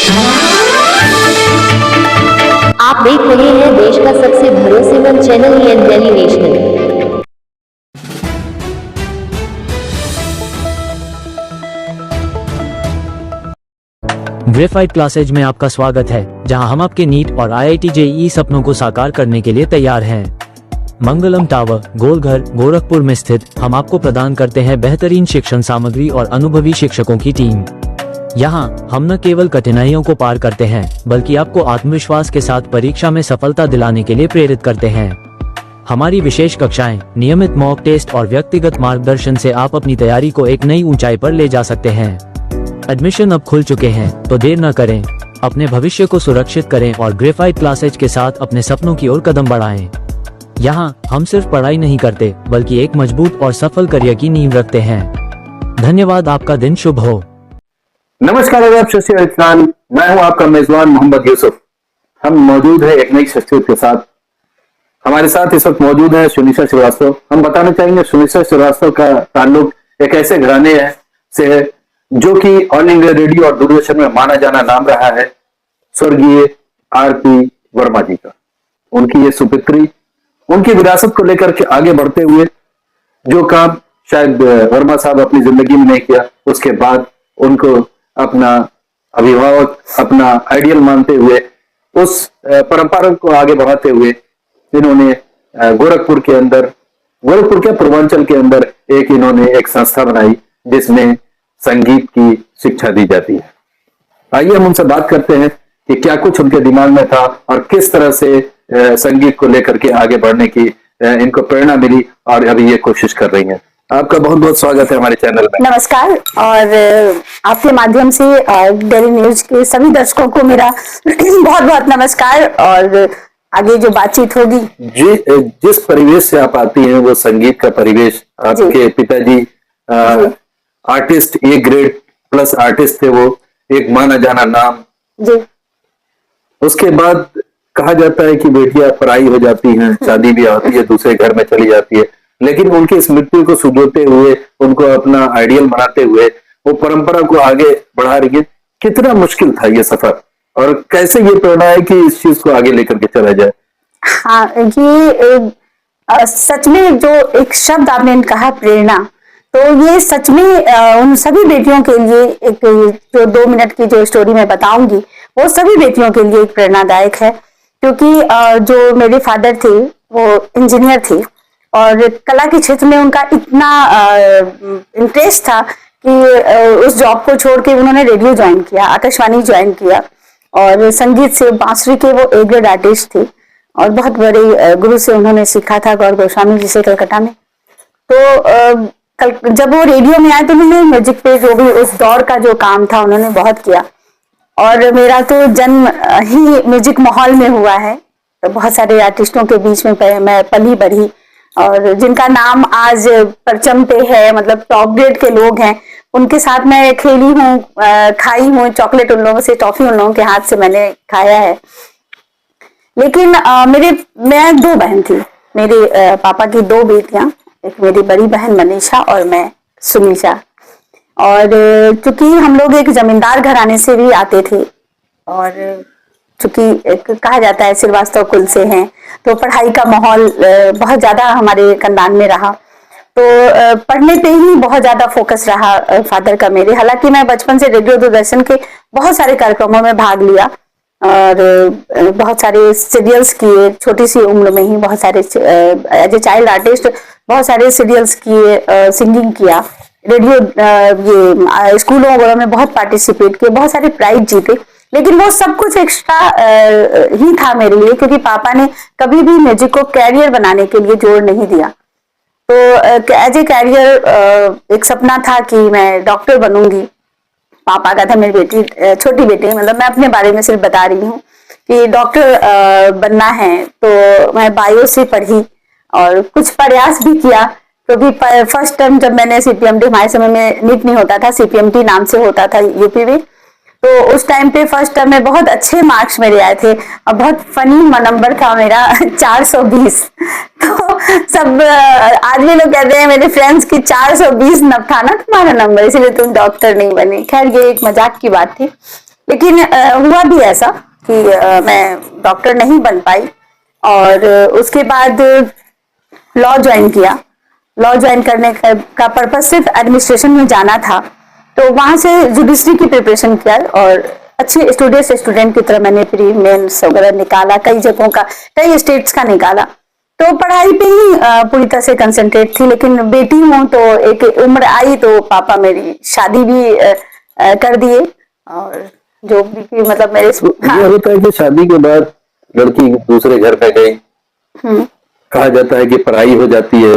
आप देख रहे हैं देश का सबसे भरोसेमंद channel Delhi national. Graphite classes में आपका स्वागत है, जहां हम आपके नीट और IIT JEE सपनों को साकार करने के लिए तैयार हैं। मंगलम टावर, गोलघर, गोरखपुर में स्थित हम आपको प्रदान करते हैं बेहतरीन शिक्षण सामग्री और अनुभवी शिक्षकों की टीम। यहां हम न केवल कठिनाइयों को पार करते हैं, बल्कि आपको आत्मविश्वास के साथ परीक्षा में सफलता दिलाने के लिए प्रेरित करते हैं। हमारी विशेष कक्षाएं, नियमित मॉक टेस्ट और व्यक्तिगत मार्गदर्शन से आप अपनी तैयारी को एक नई ऊंचाई पर ले जा सकते हैं। एडमिशन अब खुल चुके हैं, तो देर न करें, अपने भविष्य को सुरक्षित करें और ग्रेफाइट क्लासेज के साथ अपने सपनों की ओर कदम बढ़ाएं। यहाँ हम सिर्फ पढ़ाई नहीं करते, बल्कि एक मजबूत और सफल करियर की नींव रखते हैं। धन्यवाद, आपका दिन शुभ हो। नमस्कार आदाब, सत श्री अकाल। मैं हूं आपका मेजबान मोहम्मद यूसुफ। हम मौजूद है एक नई शख्सियत के साथ। हमारे साथ इस वक्त मौजूद है सुनीता श्रीवास्तव। हम बताना चाहेंगे सुनीता श्रीवास्तव का ताल्लुक एक ऐसे घराने से है जो कि ऑल इंडिया रेडियो और दूरदर्शन में माना जाना नाम रहा है, स्वर्गीय RP वर्मा जी का। उनकी ये सुपुत्री, उनकी विरासत को लेकर के आगे बढ़ते हुए जो काम शायद वर्मा साहब अपनी जिंदगी में नहीं किया, उसके बाद उनको अपना अभिभावक, अपना आइडियल मानते हुए उस परंपरा को आगे बढ़ाते हुए इन्होंने गोरखपुर के पूर्वांचल के अंदर इन्होंने एक संस्था बनाई जिसमें संगीत की शिक्षा दी जाती है। आइए हम उनसे बात करते हैं कि क्या कुछ उनके दिमाग में था और किस तरह से संगीत को लेकर के आगे बढ़ने की इनको प्रेरणा मिली और अभी ये कोशिश कर रही हैं। आपका बहुत बहुत स्वागत है हमारे चैनल में। नमस्कार, और आपके माध्यम से डेली न्यूज के सभी दर्शकों को मेरा बहुत बहुत नमस्कार। और आगे जो बातचीत होगी जी, जिस परिवेश से आप आती हैं वो संगीत का परिवेश, आपके पिताजी artist, A grade plus artist थे, वो एक माना जाना नाम जी। उसके बाद कहा जाता है कि बेटियां पराई हो जाती हैं, शादी भी होती है, दूसरे घर में चली जाती है, लेकिन उनकी स्मृति को सुजोते हुए, उनको अपना आइडियल बनाते हुए वो परंपरा को आगे बढ़ा रही है। कितना मुश्किल था ये सफर और कैसे ये प्रेरणा है कि इस चीज को आगे लेकर के चला जाए? हाँ, ये सच में जो एक शब्द आपने कहा प्रेरणा, तो ये सच में उन सभी बेटियों के लिए एक जो 2 मिनट की जो स्टोरी मैं बताऊंगी वो सभी बेटियों के लिए एक प्रेरणादायक है। क्योंकि जो मेरे फादर थे वो इंजीनियर थे और कला के क्षेत्र में उनका इतना इंटरेस्ट था कि उस जॉब को छोड़ के उन्होंने रेडियो ज्वाइन किया, आकाशवाणी ज्वाइन किया, और संगीत से बांसुरी के वो A ग्रेड आर्टिस्ट थे और बहुत बड़े गुरु से उन्होंने सीखा था, गौर गोस्वामी जी से, कलकत्ता में। तो जब वो रेडियो में आए तो उन्होंने म्यूजिक पे जो भी उस दौर का जो काम था उन्होंने बहुत किया। और मेरा तो जन्म ही म्यूजिक माहौल में हुआ है, तो बहुत सारे आर्टिस्टों के बीच में मैं पली बढ़ी और जिनका नाम आज परचम पे है, मतलब टॉप ग्रेड के लोग हैं, उनके साथ मैं खेली हूँ, खाई हूँ चॉकलेट, उन लोगों से टॉफी उन लोगों के हाथ से मैंने खाया है। लेकिन मैं 2 बहन थी, मेरे पापा की 2 बेटियां, एक मेरी बड़ी बहन मनीषा और मैं सुनीता। और चूंकि हम लोग एक जमींदार घराने से भी आते थे और चूंकि कहा जाता है श्रीवास्तव कुल से हैं, तो पढ़ाई का माहौल बहुत ज्यादा हमारे खानदान में रहा। तो पढ़ने पे ही बहुत ज्यादा फोकस रहा फादर का मेरे। हालांकि मैं बचपन से रेडियो दूरदर्शन के बहुत सारे कार्यक्रमों में भाग लिया और बहुत सारे सीरियल्स किए, छोटी सी उम्र में ही बहुत सारे एज ए चाइल्ड आर्टिस्ट बहुत सारे सीरियल्स किए, सिंगिंग किया, रेडियो ये स्कूलों वगैरह में बहुत पार्टिसिपेट किए, बहुत सारे प्राइज जीते। लेकिन वो सब कुछ एक्स्ट्रा ही था मेरे लिए, क्योंकि पापा ने कभी भी म्यूजिक को कैरियर बनाने के लिए जोर नहीं दिया। तो एज ए कैरियर एक सपना था कि मैं डॉक्टर बनूंगी, पापा का था। मेरी बेटी, छोटी बेटी, मतलब मैं अपने बारे में सिर्फ बता रही हूँ कि डॉक्टर बनना है। तो मैं बायो से पढ़ी और कुछ प्रयास भी किया, क्योंकि फर्स्ट टर्म जब मैंने CPMT, हमारे समय में नीट नहीं होता था, CPMT नाम से होता था यूपी में, तो उस टाइम पे फर्स्ट टर्म में बहुत अच्छे मार्क्स मेरे आए थे और बहुत फनी नंबर था मेरा 420। तो सब आदमी लोग कहते हैं मेरे फ्रेंड्स की 420 था ना तुम्हारा नंबर, इसलिए तुम डॉक्टर नहीं बने। खैर ये एक मजाक की बात थी। लेकिन हुआ भी ऐसा कि मैं डॉक्टर नहीं बन पाई, और उसके बाद लॉ ज्वाइन किया। लॉ ज्वाइन करने का पर्पस सिर्फ एडमिनिस्ट्रेशन में जाना था, तो वहां से जुडिशरी की प्रिपरेशन किया और अच्छे स्टूडेंट की तरह मैंने प्री मेंस वगैरह निकाला, कई जगहों का, कई स्टेट्स का निकाला। तो पढ़ाई पे ही पूरी तरह से कंसंट्रेट थी। लेकिन बेटी हूँ तो एक उम्र आई तो पापा मेरी शादी भी कर दिए, और जो भी मतलब मेरे ये होता है कि शादी के बाद लड़की दूसरे घर पे गई, कहा जाता है कि पढ़ाई हो जाती है,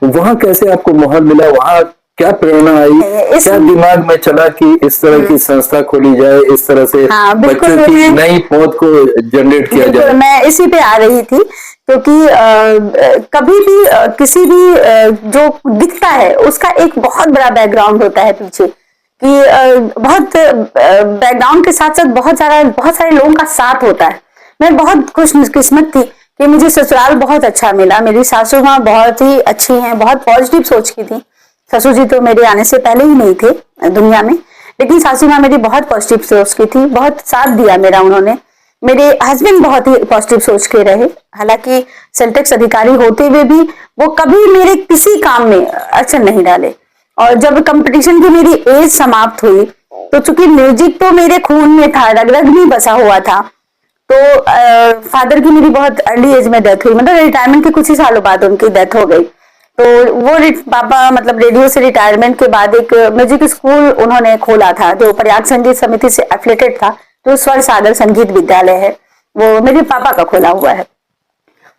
वहां कैसे आपको माहौल मिला, वहां क्या प्रेरणा आई, क्या दिमाग में चला कि इस तरह की संस्था खोली जाए, इस तरह से बच्चों की नई पौध को जनरेट किया जाए? मैं इसी पे आ रही थी, क्योंकि कभी भी किसी भी जो दिखता है उसका एक बहुत बड़ा बैकग्राउंड होता है पीछे, कि बहुत बैकग्राउंड के साथ साथ बहुत सारे लोगों का साथ होता है। मैं बहुत खुशकिस्मत थी कि मुझे ससुराल बहुत अच्छा मिला। मेरी सासू माँ बहुत ही अच्छी हैं, बहुत पॉजिटिव सोच की थी। ससुर जी तो मेरे आने से पहले ही नहीं थे दुनिया में, लेकिन सासू माँ मेरी बहुत पॉजिटिव सोच की थी, बहुत साथ दिया मेरा उन्होंने। मेरे हस्बैंड बहुत ही पॉजिटिव सोच के रहे, हालांकि सेल्टेक्स अधिकारी होते हुए भी वो कभी मेरे किसी काम में अड़चन नहीं डाले। और जब कंपटीशन की मेरी एज समाप्त हुई, तो चूंकि म्यूजिक तो मेरे खून में था, रग रग में बसा हुआ था, तो फादर की मेरी बहुत अर्ली एज में डेथ हुई, मतलब रिटायरमेंट के कुछ ही सालों बाद उनकी डेथ हो गई। तो वो पापा मतलब रेडियो से रिटायरमेंट के बाद एक म्यूजिक स्कूल उन्होंने खोला था, जो प्रयाग संगीत समिति से एफिलेटेड था, जो स्वर सागर संगीत विद्यालय है, वो मेरे पापा का खोला हुआ है।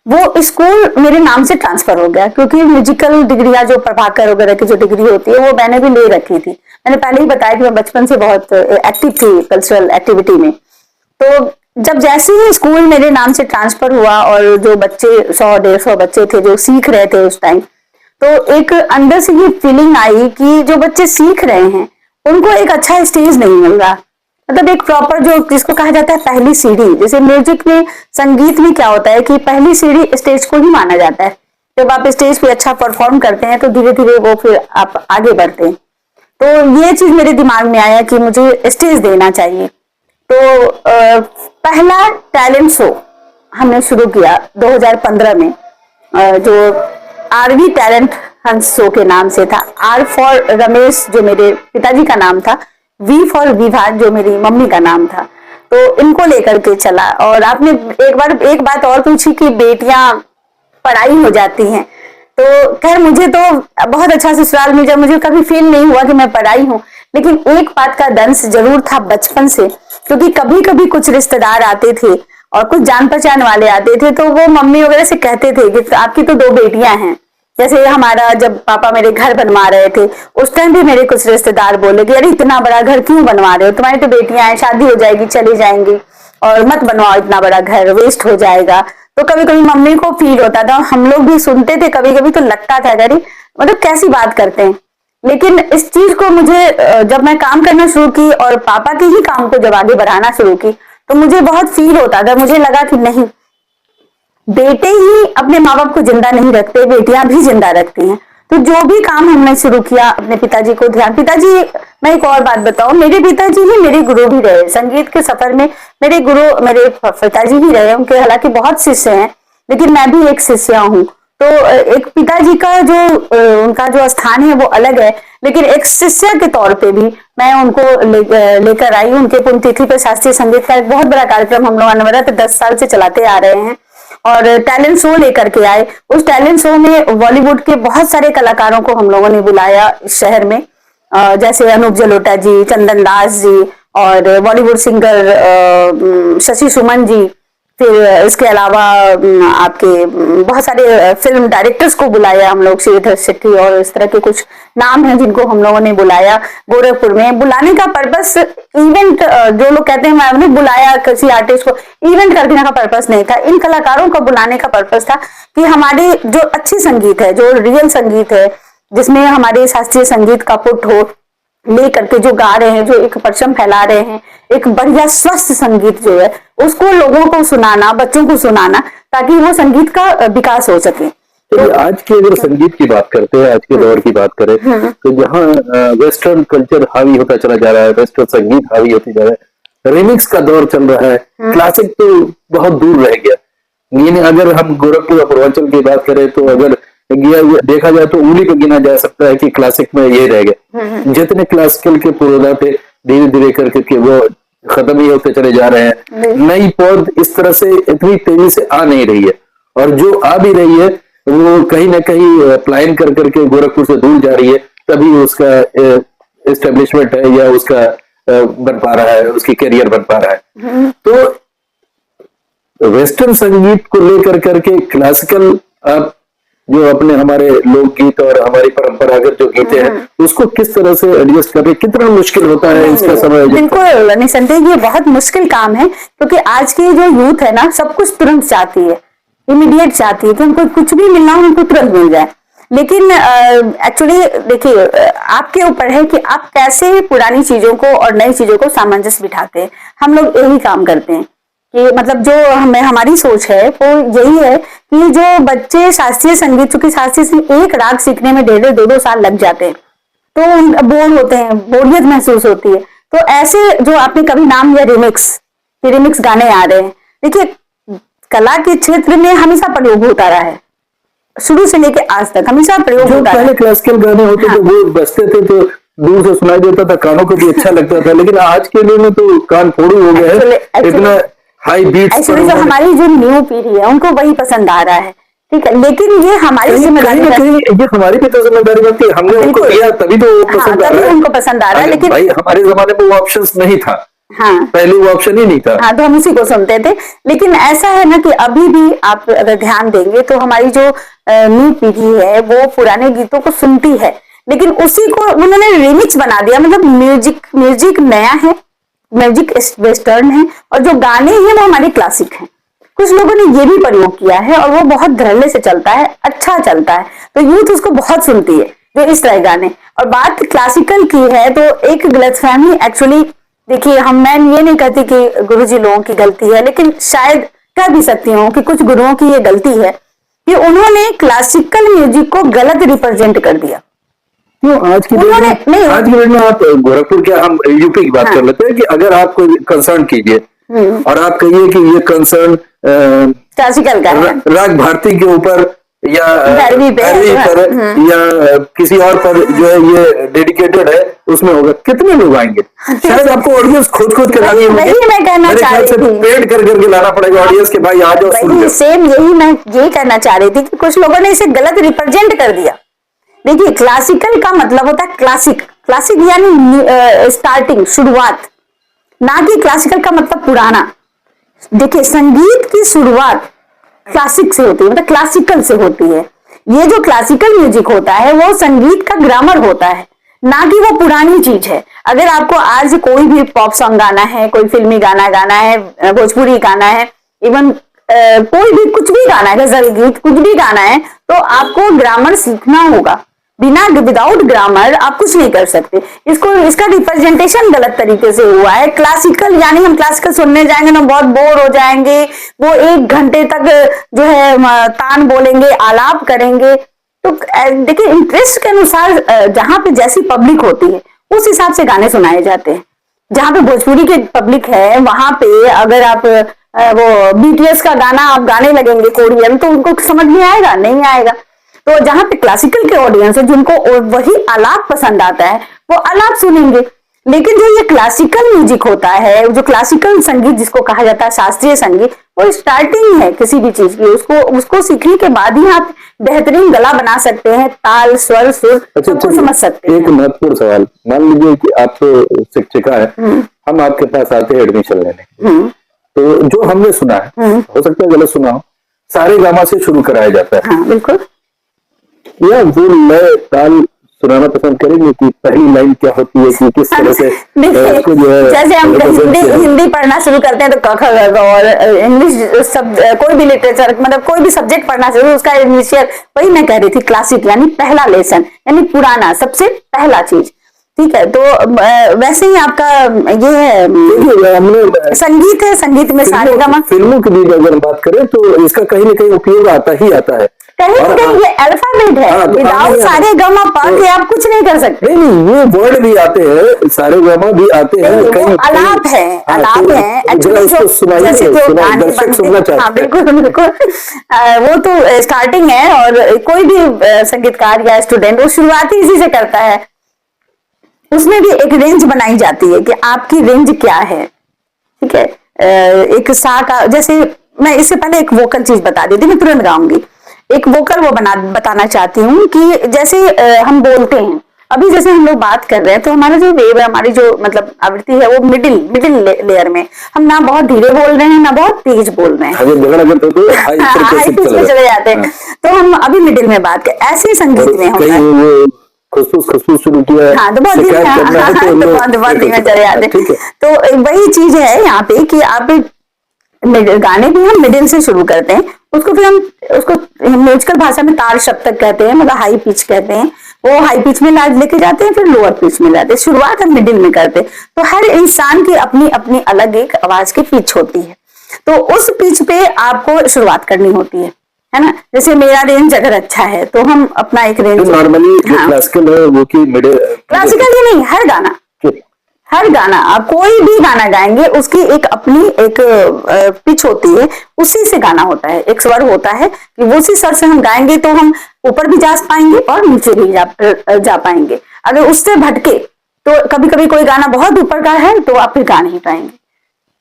वो स्कूल मेरे नाम से ट्रांसफर हो गया, क्योंकि म्यूजिकल डिग्रियां जो प्रभाकर वगैरह की जो डिग्री होती है वो मैंने भी ले रखी थी। मैंने पहले ही बताया कि मैं बचपन से बहुत एक्टिव थी कल्चरल एक्टिविटी में। तो जब जैसे ही स्कूल मेरे नाम से ट्रांसफर हुआ, और जो बच्चे 100-150 बच्चे थे जो सीख रहे थे उस टाइम, तो एक अंदर से ये फीलिंग आई कि जो बच्चे सीख रहे हैं उनको एक अच्छा स्टेज नहीं मिल रहा, मतलब एक प्रॉपर जो जिसको कहा जाता है पहली सीढ़ी। जैसे म्यूजिक में, संगीत में क्या होता है कि पहली सीढ़ी स्टेज को ही माना जाता है। जब आप स्टेज पे अच्छा परफॉर्म करते हैं तो धीरे धीरे वो फिर आप आगे बढ़ते हैं। तो ये चीज मेरे दिमाग में आया कि मुझे स्टेज देना चाहिए। तो पहला टैलेंट शो हमने शुरू किया 2015 में, जो आरवी टैलेंट हंस शो के नाम से था। आर फॉर रमेश जो मेरे पिताजी का नाम था, वी फॉर विभा जो मेरी मम्मी का नाम था, तो इनको लेकर के चला। और आपने एक बात और पूछी कि बेटियां पढ़ाई हो जाती हैं, तो खैर मुझे तो बहुत अच्छा ससुराल में, जब मुझे कभी फील नहीं हुआ कि मैं पढ़ाई हूँ। लेकिन एक बात का दंश जरूर था बचपन से, क्योंकि कभी कभी कुछ रिश्तेदार आते थे और कुछ जान पहचान वाले आते थे, तो वो मम्मी वगैरह से कहते थे कि आपकी तो 2 बेटियां हैं। जैसे हमारा जब पापा मेरे घर बनवा रहे थे, उस टाइम भी मेरे कुछ रिश्तेदार बोले कि अरे इतना बड़ा घर क्यों बनवा रहे हो, तुम्हारी तो बेटियां हैं, शादी हो जाएगी चली जाएंगी, और मत बनवाओ इतना बड़ा घर, वेस्ट हो जाएगा। तो कभी कभी मम्मी को फील होता था, हम लोग भी सुनते थे, कभी कभी तो लगता था अरे मतलब कैसी बात करते हैं। लेकिन इस चीज को मुझे जब मैं काम करना शुरू की और पापा के ही काम को जब आगे बढ़ाना शुरू की, तो मुझे बहुत फील होता था। मुझे लगा कि नहीं, बेटे ही अपने माँ बाप को जिंदा नहीं रखते, बेटियां भी जिंदा रखती हैं। तो जो भी काम हमने शुरू किया, अपने पिताजी को ध्यान, पिताजी, मैं एक और बात बताऊं, मेरे पिताजी ही मेरे गुरु भी रहे संगीत के सफर में। मेरे गुरु मेरे पिताजी ही रहे, उनके हालांकि बहुत शिष्य हैं, लेकिन मैं भी एक शिष्या हूँ। तो एक पिताजी का जो उनका जो स्थान है वो अलग है, लेकिन एक शिष्य के तौर पे भी मैं उनको लेकर आई। उनके पुण्यतिथि पर शास्त्रीय संगीत का एक बहुत बड़ा कार्यक्रम हम लोग अनवरत 10 साल से चलाते आ रहे हैं, और टैलेंट शो लेकर के आए। उस टैलेंट शो में बॉलीवुड के बहुत सारे कलाकारों को हम लोगों ने बुलाया इस शहर में, जैसे अनूप जलोटा जी, चंदन दास जी, और बॉलीवुड सिंगर शशि सुमन जी, फिर इसके अलावा आपके बहुत सारे फिल्म डायरेक्टर्स को बुलाया हम लोग, श्रीधर शेट्टी और इस तरह के कुछ नाम हैं जिनको हम लोगों ने बुलाया गोरखपुर में। बुलाने का पर्पस इवेंट, जो लोग कहते हैं मैंने बुलाया किसी आर्टिस्ट को, इवेंट करने का पर्पस नहीं था। इन कलाकारों को बुलाने का पर्पस था कि हमारे जो अच्छी संगीत है, जो रियल संगीत है, जिसमें हमारे शास्त्रीय संगीत का पुट हो, ले करके जो गा रहे हैं, जो एक परचम फैला रहे हैं, एक बढ़िया स्वस्थ संगीत जो है उसको लोगों को सुनाना, बच्चों को सुनाना, ताकि वो संगीत का विकास हो सके। तो आज के अगर संगीत की बात करते हैं, आज के दौर की बात करें, तो जहाँ वेस्टर्न कल्चर हावी होता चला जा रहा है, वेस्टर्न संगीत हावी होती जा रहा है, रिमिक्स का दौर चल रहा है, क्लासिक तो बहुत दूर रह गया। यानी अगर हम गोरखपुर और पूर्वांचल की बात करें तो अगर देखा जाए तो उंगली पे गिना जा सकता है कि क्लासिक में ये रह गया। जितने क्लासिकल के पुरोधा थे धीरे धीरे करके वो खत्म ही होते चले जा रहे हैं। नई पौध इस तरह से इतनी तेजी से आ नहीं रही है, और जो आ भी रही है वो कहीं ना कहीं पलायन कर करके गोरखपुर से दूर जा रही है, तभी उसका एस्टेब्लिशमेंट है या उसका बन पा रहा है, उसकी करियर बन पा रहा है। तो वेस्टर्न संगीत को लेकर करके क्लासिकल आप जो अपने हमारे लोकगीत और हमारी परंपरागत जो गीतें हैं उसको किस तरह से एडजस्ट करके कितना मुश्किल होता है इसका समय? बिल्कुल निसंदेह ये बहुत मुश्किल काम है, क्योंकि आज की जो यूथ है ना सब कुछ तुरंत चाहती है, इमीडिएट चाहती है कि उनको कुछ भी मिलना हो उनको तुरंत मिल जाए। लेकिन एक्चुअली देखिए आपके ऊपर है कि आप कैसे पुरानी चीजों को और नई चीजों को सामंजस्य बिठाते हैं। हम लोग यही काम करते हैं कि मतलब जो हमारी सोच है वो यही है कि जो बच्चे शास्त्रीय संगीत, चूंकि शास्त्रीय संगीत एक राग सीखने में 1.5-2 साल लग जाते हैं तो बोर होते हैं, बोरियत महसूस होती है। तो ऐसे जो आपने कभी नाम लिया रिमिक्स गाने आ रहे हैं, देखिए कला के क्षेत्र में हमेशा प्रयोग होता रहा है, शुरू से लेके आज तक हमेशा प्रयोग होता है। पहले क्लासिकल गाने होते थे वो बजते थे तो दूर से सुनाई देता था, कानों को भी अच्छा लगता था, लेकिन आज के लिए में तो कान फोड़ू हो गया है, इतना हाई बीट्स। जो हमारी जो न्यू पीढ़ी है उनको वही पसंद आ रहा है, ठीक है, लेकिन ये हमारी जिम्मेदारी ये हमारी भी तो जिम्मेदारी बनती है, हमने उनको दिया तभी तो पसंद आ रहा है, उनको पसंद आ रहा है। लेकिन भाई हमारे जमाने में वो ऑप्शंस नहीं था, पहले वो ऑप्शन ही नहीं था। हाँ, तो हम उसी को सुनते थे। लेकिन ऐसा है ना कि अभी भी आप अगर ध्यान देंगे तो हमारी जो न्यू पीढ़ी है वो पुराने गीतों को सुनती है, लेकिन उसी को उन्होंने रिमिक्स बना दिया। मतलब म्यूजिक नया है, म्यूजिक वेस्टर्न है और जो गाने हैं वो हमारे क्लासिक हैं। कुछ लोगों ने ये भी प्रयोग किया है और वो बहुत धड़ल्ले से चलता है, अच्छा चलता है, तो यूथ उसको बहुत सुनती है जो इस तरह गाने। और बात क्लासिकल की है तो एक गलतफहमी एक्चुअली देखिए, मैं ये नहीं कहती कि गुरुजी लोगों की गलती है, लेकिन शायद कह भी सकती हूँ कि कुछ गुरुओं की ये गलती है कि उन्होंने क्लासिकल म्यूजिक को गलत रिप्रेजेंट कर दिया। क्यों? आज की डेट में आप गोरखपुर के, हम यूपी की बात कर लेते हैं कि अगर आप कोई कंसर्न कीजिए और आप कहिए कि ये कंसर्न क्लासिकल का है, राग भारती के ऊपर या भैरवी पर या किसी और पर जो है ये डेडिकेटेड है, उसमें होगा, कितने लोग आएंगे? शायद आपको ऑडियंस खोज के लानी होगी, मैं कहना चाह रही थी, पेड करके लाना पड़ेगा ऑडियंस के, भाई आ जाओ। सेम यही मैं ये कहना चाह रही थी कि कुछ लोगों ने इसे गलत रिप्रेजेंट कर दिया। देखिए क्लासिकल का मतलब होता है क्लासिक यानी स्टार्टिंग, शुरुआत, ना कि क्लासिकल का मतलब पुराना। देखिए संगीत की शुरुआत क्लासिक से होती है, मतलब क्लासिकल से होती है। ये जो क्लासिकल म्यूजिक होता है वो संगीत का ग्रामर होता है, ना कि वो पुरानी चीज है। अगर आपको आज कोई भी पॉप सॉन्ग गाना है, कोई फिल्मी गाना गाना है, भोजपुरी गाना है, इवन कोई भी कुछ भी गाना है, गजल गीत कुछ भी गाना है, तो आपको ग्रामर सीखना होगा। विदाउट ग्रामर आप कुछ नहीं कर सकते। इसका रिप्रेजेंटेशन गलत तरीके से हुआ है। क्लासिकल यानी हम क्लासिकल सुनने जाएंगे ना बहुत बोर हो जाएंगे, वो 1 घंटे तक जो है तान बोलेंगे, आलाप करेंगे। तो देखिए इंटरेस्ट के अनुसार जहां पे जैसी पब्लिक होती है उस हिसाब से गाने सुनाए जाते हैं। जहां पे भोजपुरी की पब्लिक है वहां पे अगर आप वो बीटीएस का गाना आप गाने लगेंगे कोरियन, तो उनको समझ में आएगा? नहीं आएगा। तो जहां पे क्लासिकल के ऑडियंस है जिनको वही आलाप पसंद आता है वो आलाप सुनेंगे। लेकिन जो ये क्लासिकल म्यूजिक होता है, जो क्लासिकल संगीत जिसको कहा जाता है शास्त्रीय संगीत, वो स्टार्टिंग है किसी भी चीज की। उसको सीखने के बाद ही आप बेहतरीन गला बना सकते हैं, ताल स्वर सुर सबको समझ सकते हैं। एक महत्वपूर्ण सवाल, मान लीजिए कि आप तो शिक्षिका है, हम आपके पास आते हैं एडमिशन लेने, तो जो हमने सुना है, हो सकता है गलत सुना हो, सारे गामा से शुरू कराया जाता है। बिल्कुल। या वो लय ताल सुनाना पसंद करेंगे कि पहली लाइन क्या होती है, कि किस तरह से उसको जो है, जैसे हम हिंदी पढ़ना शुरू करते हैं तो क ख ग घ, और इंग्लिश कोई भी लिटरेचर मतलब कोई भी सब्जेक्ट पढ़ना शुरू, उसका इनिशियल वही मैं कह रही थी, क्लासिक यानी पहला लेसन, यानी पुराना, सबसे पहला चीज। ठीक है, तो वैसे ही आपका ये है संगीत है, संगीत में सारेगामा। फिल्मों की भी अगर बात करें तो इसका कहीं ना कहीं उपयोग आता ही आता है। कहीं ना कहीं ये अल्फाबेट है, हाँ, तो विदाउट सारे गमा पा के आप कुछ नहीं कर सकते। नहीं ये वर्ड भी आते हैं, सारे गामा भी आते हैं, वो कहीं अलाप है, अलाप है एक्चुअली, जो जैसे जो गाने बनते हैं, हाँ बिल्कुल बिल्कुल, वो तो स्टार्टिंग है, और कोई भी संगीतकार या स्टूडेंट वो शुरुआती इसी से करता है। उसमें भी एक रेंज बनाई जाती है कि आपकी रेंज क्या है, ठीक है। एक सा का, जैसे मैं इससे पहले एक वोकल चीज बता देती, मैं तुरंत गाऊंगी। एक वोकल वो बताना चाहती हूँ कि जैसे हम बोलते हैं, अभी जैसे हम लोग बात कर रहे हैं तो हमारा जो वेव है, हमारी जो मतलब आवृत्ति है, वो मिडिल लेयर में, हम ना बहुत धीरे बोल रहे हैं ना बहुत तेज बोल रहे हैं, हाई पिच में चले जाते हैं। तो हम अभी मिडिल में बात कर, ऐसे संगीत में होता है, खुशबू शुरू किया, हाँ तो बहुत धीमे, बहुत धीमे चले जाते हैं। तो वही चीज है यहाँ पे कि आप गाने भी हम मिडिल से शुरू करते हैं, उसको फिर हम उसको म्यूजिकल भाषा में तार शब्द कहते हैं, मतलब हाई पिच कहते हैं। वो हाई पिच में लेके जाते हैं, फिर लोअर पिच में लाते हैं, शुरुआत हम मिडिल में करते हैं। तो हर इंसान की अपनी अपनी अलग एक आवाज की पिच होती है, तो उस पिच पे आपको शुरुआत करनी होती है ना। जैसे मेरा रेंज अगर अच्छा है तो हम अपना एक रेंज, नॉर्मली क्लासिकल है वो की मिडिल, क्लासिकल ही नहीं, हर गाना आप कोई भी गाना गाएंगे उसकी एक अपनी एक पिच होती है, उसी से गाना होता है, एक स्वर होता है कि वो उसी स्वर से हम गाएंगे तो हम ऊपर भी जा पाएंगे और नीचे भी जा पाएंगे। अगर उससे भटके तो कभी कभी कोई गाना बहुत ऊपर का है तो आप फिर गा नहीं पाएंगे,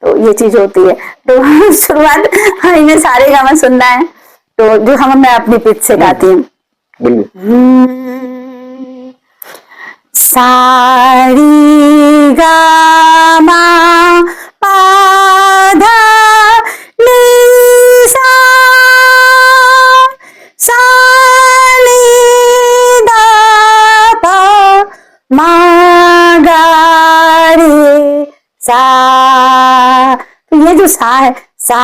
तो ये चीज होती है। तो शुरुआत हमें सारे गाना सुनना है, तो जो मैं अपनी पिच से गाती हूँ, सारी गा मा पा धा नी सा, सा नी धा पा मा गा रे सा। तो ये जो सा है, सा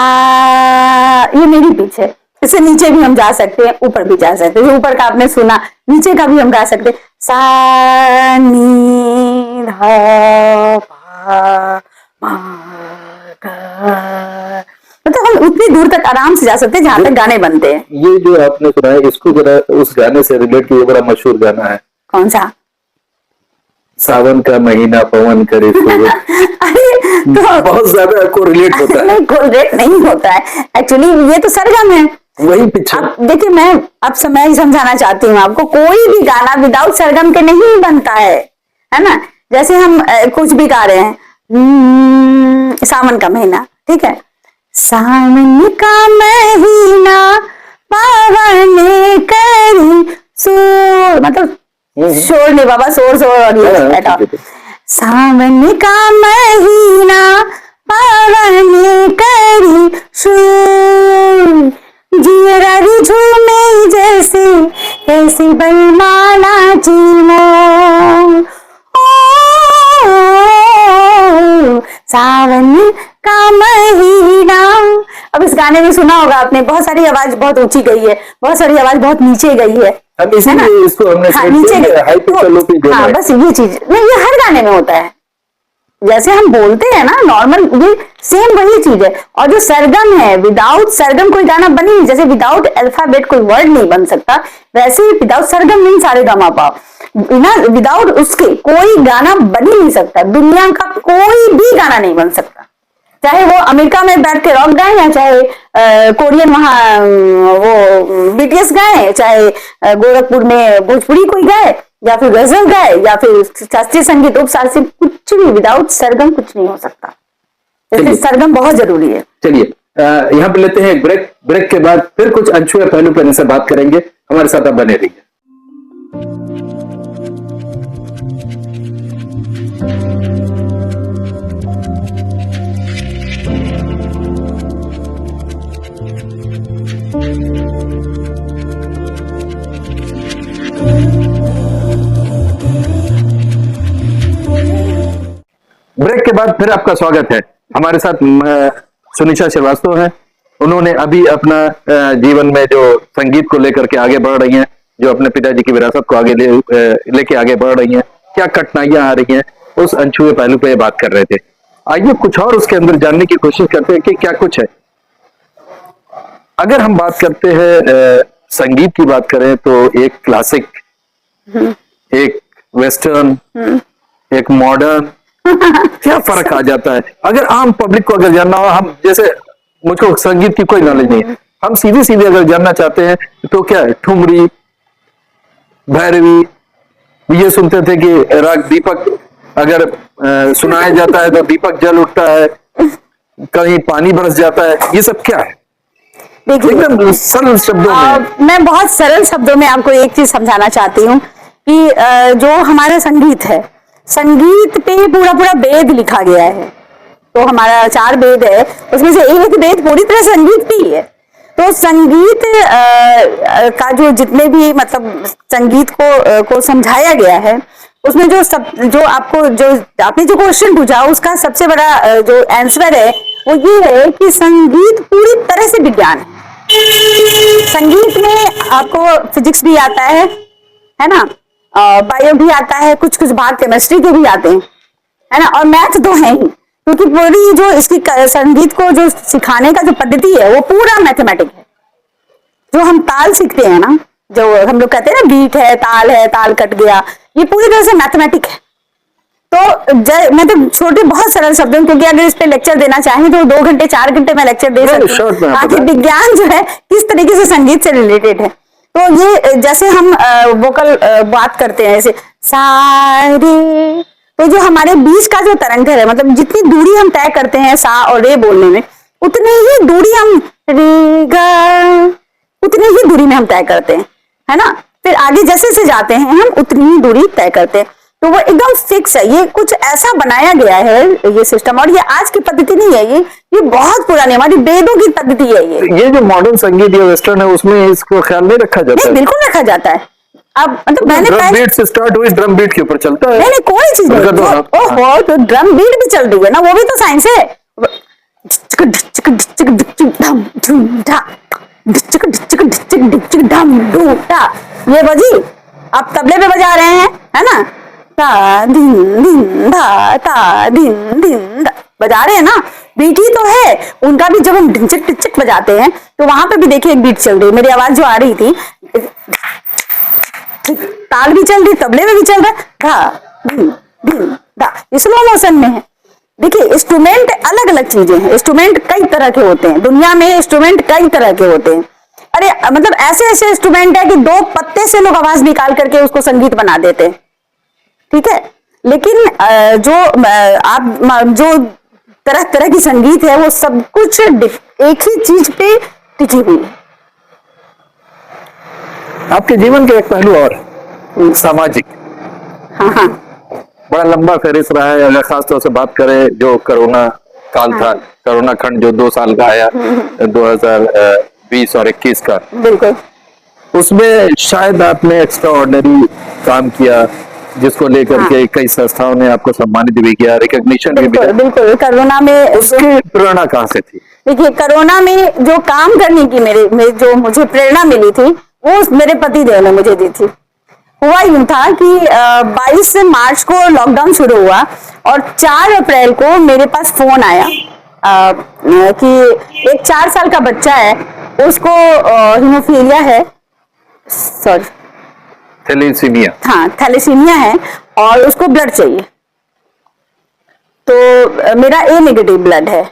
ये मेरी पिच है। इससे नीचे भी हम जा सकते हैं, ऊपर भी जा सकते हैं, ऊपर का आपने सुना, नीचे का भी हम गा सकते हैं, सा नी धा पा मा गा। मतलब हम उतनी दूर तक आराम से जा सकते हैं जहां तक गाने बनते हैं। ये जो आपने सुना है इसको जरा उस गाने से रिलेट किया, बड़ा मशहूर गाना है, कौन सा? सावन का महीना पवन करे अरे तो बहुत ज्यादा आपको रिलेट होता है। नहीं, कोरिलेट नहीं होता है एक्चुअली, ये तो सरगम है, वही पीछे। अब देखिए मैं अब समय समझाना चाहती हूँ आपको, कोई भी गाना विदाउट सरगम के नहीं बनता है ना। जैसे हम कुछ भी गा रहे हैं, सावन का महीना, ठीक है, सावन का महीना पावन करी सूर, मतलब शोर नहीं बाबा, शोर और ये सावन का महीना पावन करी शोर, जियरा झूमे जैसे ऐसी बलमाला चीमो, सावन का महीना। अब इस गाने में सुना होगा आपने, बहुत सारी आवाज बहुत ऊंची गई है, बहुत सारी आवाज बहुत नीचे गई है, इसीलिए इसको हमने नीचे हाई पिच लो पिच देना है। बस ये चीज नहीं, ये हर गाने में होता है, जैसे हम बोलते हैं ना नॉर्मल, ये सेम वही चीज है। और जो सरगम है, विदाउट सरगम कोई गाना बनी नहीं, जैसे विदाउट अल्फाबेट कोई वर्ड नहीं बन सकता, वैसे ही विदाउट सरगम नहीं सारे गामा पाओ, बिना विदाउट उसके कोई गाना बन ही नहीं सकता। दुनिया का कोई भी गाना नहीं बन सकता, चाहे वो अमेरिका में बैठ के रॉक गाए या चाहे कोरियन वहां वो बीटीएस गाए, चाहे गोरखपुर में भोजपुरी कोई गाए, या फिर गजल गाए, या फिर शास्त्रीय संगीत, उपशास्त्रीय, कुछ भी विदाउट सरगम कुछ नहीं हो सकता, इसलिए सरगम बहुत जरूरी है। चलिए यहाँ पे लेते हैं एक ब्रेक, ब्रेक के बाद फिर कुछ अनछुए पहलू पर इनसे बात करेंगे, हमारे साथ आप बने रहिए। ब्रेक के बाद फिर आपका स्वागत है। हमारे साथ सुनीता श्रीवास्तव हैं। उन्होंने अभी अपना जीवन में जो संगीत को लेकर के आगे बढ़ रही हैं, जो अपने पिताजी की विरासत को आगे लेके आगे बढ़ रही हैं, क्या कठिनाइयां आ रही हैं, उस अनछुए पहलू पे बात कर रहे थे। आइए कुछ और उसके अंदर जानने की कोशिश करते हैं कि क्या कुछ है। अगर हम बात करते हैं संगीत की बात करें तो एक क्लासिक, एक वेस्टर्न, एक मॉडर्न, क्या फर्क आ जाता है। अगर आम पब्लिक को अगर जानना हो, हम जैसे मुझको संगीत की कोई नॉलेज नहीं है, हम सीधे सीधे अगर जानना चाहते हैं तो क्या है, ठुमरी, भैरवी, ये सुनते थे कि राग दीपक अगर सुनाया जाता है तो दीपक जल उठता है, कहीं पानी बरस जाता है, ये सब क्या है? देखिए, एकदम सरल शब्दों में। मैं बहुत सरल शब्दों में आपको एक चीज समझाना चाहती हूँ कि जो हमारा संगीत है, संगीत पे पूरा पूरा वेद लिखा गया है। तो हमारा 4 वेद है, उसमें से एक वेद पूरी तरह संगीत पे ही है। तो संगीत का जो जितने भी मतलब संगीत को समझाया गया है, उसमें जो आपने जो क्वेश्चन पूछा, उसका सबसे बड़ा जो आंसर है वो ये है कि संगीत पूरी तरह से विज्ञान है। संगीत में आपको फिजिक्स भी आता है ना, बायो भी आता है, कुछ कुछ भाग केमिस्ट्री के भी आते हैं, है ना, और मैथ तो है ही, क्योंकि पूरी जो इसकी संगीत को जो सिखाने का जो पद्धति है वो पूरा मैथमेटिक है। जो हम ताल सीखते हैं ना, जो हम लोग कहते हैं ना बीट है, ताल कट गया, ये पूरी तरह से मैथमेटिक है। तो मैं तो छोटे बहुत सरल शब्दों, क्योंकि अगर इस पे लेक्चर देना चाहें तो 2 घंटे 4 घंटे में लेक्चर दे सकती हूँ, ताकि विज्ञान जो है किस तरीके से संगीत से रिलेटेड है। तो ये जैसे हम वोकल बात करते हैं, जैसे सारे, तो जो हमारे बीच का जो तरंगर है, मतलब जितनी दूरी हम तय करते हैं सा और रे बोलने में, उतनी ही दूरी हम रे गा, उतनी ही दूरी में हम तय करते हैं, है ना। फिर आगे जैसे जैसे जाते हैं हम उतनी ही दूरी तय करते हैं। तो वो एकदम फिक्स है, ये कुछ ऐसा बनाया गया है ये सिस्टम, और ये आज की पद्धति नहीं है, ये बहुत पुरानी हमारी वेदों की पद्धति है। ये जो मॉडर्न संगीत या वेस्टर्न है, उसमें इसको ख्याल नहीं रखा जाता है? बिल्कुल रखा जाता है। अब मतलब मैंने ड्रम बीट से स्टार्ट हुई, ड्रम बीट के ऊपर चलता है। नहीं कोई चीज नहीं, ओहो, तो ड्रम बीट भी चल रही है ना, वो भी तो साइंस है। ये बजी आप तबले पे बजा रहे हैं, है ना, ता दिन दिन धा ता दिन दिन धा बजा रहे हैं ना, बीट ही तो है उनका भी। जब हम ढिंचक टिचक बजाते हैं तो वहां पे भी देखिए एक बीट चल रही है, मेरी आवाज जो आ रही थी, ताल भी चल रही, तबले में भी चल रहा है, धा दिन दिन धा, ये स्लो मोशन में है। देखिए, इंस्ट्रूमेंट अलग अलग चीजें हैं, इंस्ट्रूमेंट कई तरह के होते हैं, दुनिया में इंस्ट्रूमेंट कई तरह के होते हैं। अरे मतलब ऐसे ऐसे इंस्ट्रूमेंट है कि 2 पत्ते से लोग आवाज निकाल करके उसको संगीत बना देते हैं, ठीक है। लेकिन जो तरह तरह की संगीत है, वो सब कुछ एक ही चीज पे टिकी हुई है। आपके जीवन के एक पहलू और सामाजिक, हाँ, बड़ा लंबा फहरिस्त रहा है। अगर खास तौर से बात करें, जो कोरोना काल था, कोरोना खंड जो 2 साल का आया, 2020 और 21 का, बिल्कुल, उसमें शायद आपने एक्स्ट्रा ऑर्डिनरी काम किया, जिसको लेकर के कई संस्थाओं ने आपको सम्मानित भी किया, रिकॉग्निशन भी मिला। बिल्कुल। कोरोना में उसकी प्रेरणा कहाँ से थी? देखिए, कोरोना में जो काम करने की मेरे जो मुझे प्रेरणा मिली थी, वो मेरे पति देव ने मुझे दी थी। हुआ यूं था कि 22 मार्च को लॉकडाउन शुरू हुआ और 4 अप्रैल को मेरे पास फोन आया कि एक 4 साल का बच्चा है, उसको हीमोफीलिया है, सॉरी थैलेसीमिया, हाँ थैलेसीमिया है, और उसको ब्लड चाहिए। तो मेरा ए नेगेटिव ब्लड है।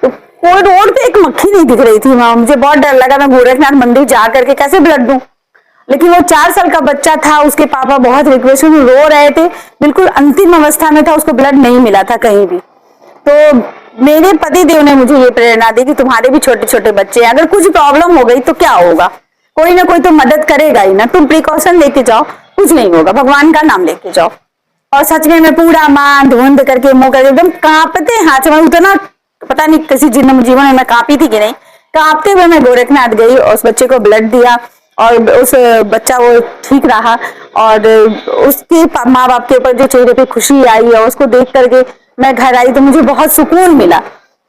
तो कोई रोड पे एक मक्खी नहीं दिख रही थी वहां, मुझे बहुत डर लगा, मैं गोरखनाथ मंदिर जा करके कैसे ब्लड दूं। लेकिन वो 4 साल का बच्चा था, उसके पापा बहुत रिक्वेस्ट में रो रहे थे, बिल्कुल अंतिम अवस्था में था, उसको ब्लड नहीं मिला था कहीं भी। तो मेरे पति देव ने मुझे ये प्रेरणा दी कि तुम्हारे भी छोटे छोटे बच्चे हैं, अगर कुछ प्रॉब्लम हो गई तो क्या होगा, कोई ना कोई तो मदद करेगा ही ना, तुम प्रिकॉशन लेके जाओ, कुछ नहीं होगा, भगवान का नाम लेके जाओ। और सच में मैं पूरा मां धुंध करके मुंह करके एकदम कांपते हाथ में, उतना पता नहीं किसी जीवन में मैं कांपी थी कि नहीं, कांपते हुए मैं गोरखनाथ गई और उस बच्चे को ब्लड दिया, और उस बच्चा वो ठीक रहा, और उसके माँ बाप के ऊपर जो चेहरे पे खुशी आई और उसको देख करके मैं घर आई तो मुझे बहुत सुकून मिला।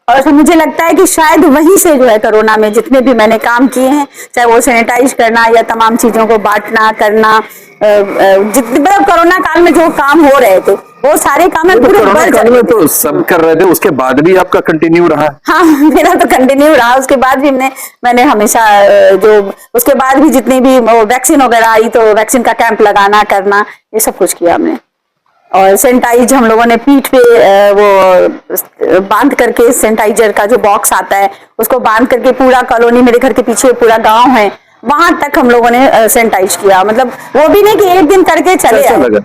और मुझे लगता है कि शायद वहीं से जो है कोरोना में जितने भी मैंने काम किए हैं, चाहे वो सैनिटाइज करना या तमाम चीजों को बांटना करना, जितने मतलब कोरोना काल में जो काम हो रहे थे वो सारे काम में पूरे कोरोना बढ़ काल में चले थे। तो सब कर रहे थे, उसके बाद भी आपका कंटिन्यू रहा। हाँ, मेरा तो कंटिन्यू रहा। उसके बाद भी मैंने हमेशा जो उसके बाद भी जितनी भी वैक्सीन वगैरह आई तो वैक्सीन का कैंप लगाना करना ये सब कुछ किया हमने। और सैनिटाइज हम लोगों ने पीठ पे वो बांध करके, सैनिटाइजर का जो बॉक्स आता है उसको बांध करके पूरा कॉलोनी, मेरे घर के पीछे पूरा गांव है वहां तक हम लोगों ने सैनिटाइज किया। मतलब वो भी नहीं कि एक दिन करके चले कैसा आए। लगा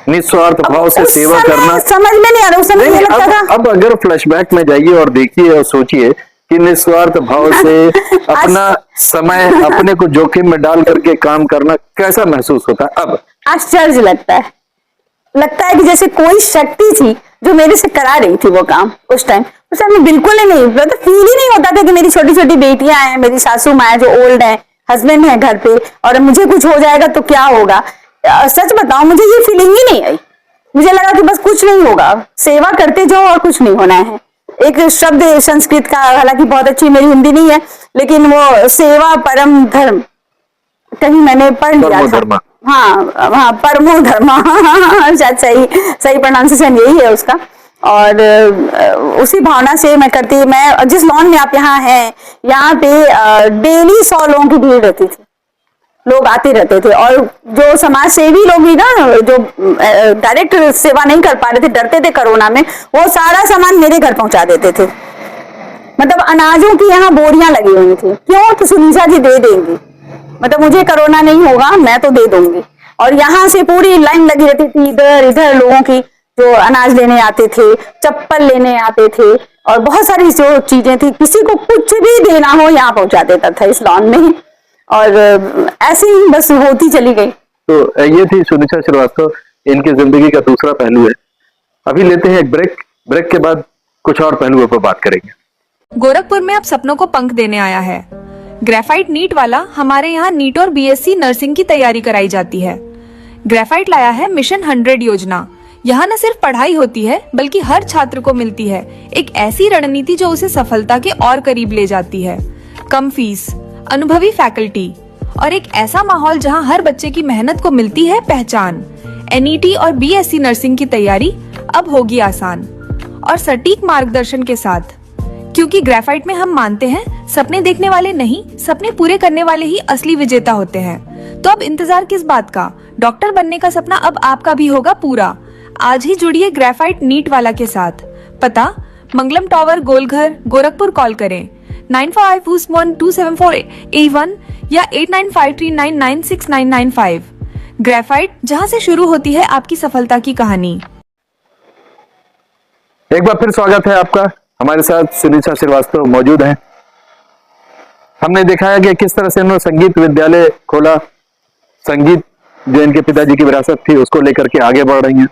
निस्वार्थ भाव से उस सेवा समय करना? समझ में नहीं आ रहा, उस समय ये लगता था। अब अगर फ्लैशबैक में जाइए और देखिए और सोचिए कि निस्वार्थ भाव से अपना समय अपने को जोखिम में डाल करके काम करना कैसा महसूस होता है? अब आश्चर्य लगता है कि जैसे कोई शक्ति थी जो मेरे से करा रही थी वो काम। उस टाइम में बिल्कुल ही नहीं, मतलब फील ही नहीं होता था कि मेरी छोटी छोटी बेटियां हैं, मेरी सासू माँ जो ओल्ड है, हस्बैंड है घर पे और मुझे कुछ हो जाएगा तो क्या होगा। सच बताऊं, मुझे ये फीलिंग ही नहीं आई। मुझे लगा कि बस कुछ नहीं होगा, सेवा करते जाओ और कुछ नहीं होना है। एक शब्द संस्कृत का, हालांकि बहुत अच्छी मेरी हिंदी नहीं है, लेकिन वो सेवा परम धर्म कहीं मैंने पढ़ लिया था। हाँ, परमो धर्म शायद सही प्रोनाउंसिएशन यही है उसका। और उसी भावना से मैं करती। मैं जिस लॉन में आप यहाँ हैं, यहाँ पे डेली 100 लोगों की भीड़ रहती थी, लोग आते रहते थे। और जो समाज सेवी लोग भी ना, जो डायरेक्ट सेवा नहीं कर पा रहे थे, डरते थे कोरोना में, वो सारा सामान मेरे घर पहुंचा देते थे। मतलब अनाजों की यहाँ बोरियां लगी हुई थी। क्यों? तो सुनीता जी दे देंगी, मतलब मुझे कोरोना नहीं होगा, मैं तो दे दूंगी। और यहाँ से पूरी लाइन लगी रहती थी, इधर लोगों की जो अनाज लेने आते थे, चप्पल लेने आते थे और बहुत सारी जो चीजें थी, किसी को कुछ भी देना हो यहाँ पहुंचा देता था इस लॉन में। और ऐसे ही बस होती चली गई। तो ये थी सुनीता श्रीवास्तव, इनकी जिंदगी का दूसरा पहलू है। अभी लेते हैं एक ब्रेक के बाद कुछ और पहलुओं पर बात करेंगे। गोरखपुर में अब सपनों को पंख देने आया है। ग्रेफाइट नीट वाला हमारे यहाँ नीट और बीएससी नर्सिंग की तैयारी कराई जाती है। ग्रेफाइट लाया है मिशन 100 योजना। यहाँ न सिर्फ पढ़ाई होती है बल्कि हर छात्र को मिलती है एक ऐसी रणनीति जो उसे सफलता के और करीब ले जाती है। कम फीस, अनुभवी फैकल्टी और एक ऐसा माहौल जहाँ हर बच्चे की मेहनत को मिलती है पहचान। एनईटी और बीएससी नर्सिंग की तैयारी अब होगी आसान और सटीक मार्गदर्शन के साथ, क्योंकि ग्रेफाइट में हम मानते हैं सपने देखने वाले नहीं, सपने पूरे करने वाले ही असली विजेता होते हैं। तो अब इंतजार किस बात का? डॉक्टर बनने का सपना अब आपका भी होगा पूरा। आज ही जुड़िए ग्रेफाइट नीट वाला के साथ। पता मंगलम टावर, गोलघर, गोरखपुर। कॉल करें 9551274881 या 8953996995। ग्रेफाइट, जहां से शुरू होती है आपकी सफलता की कहानी। एक बार फिर स्वागत है आपका। हमारे साथ सुनीता श्रीवास्तव मौजूद हैं। हमने देखा है कि किस तरह से उन्होंने संगीत विद्यालय खोला, संगीत जो इनके पिताजी की विरासत थी उसको लेकर के आगे बढ़ रही हैं।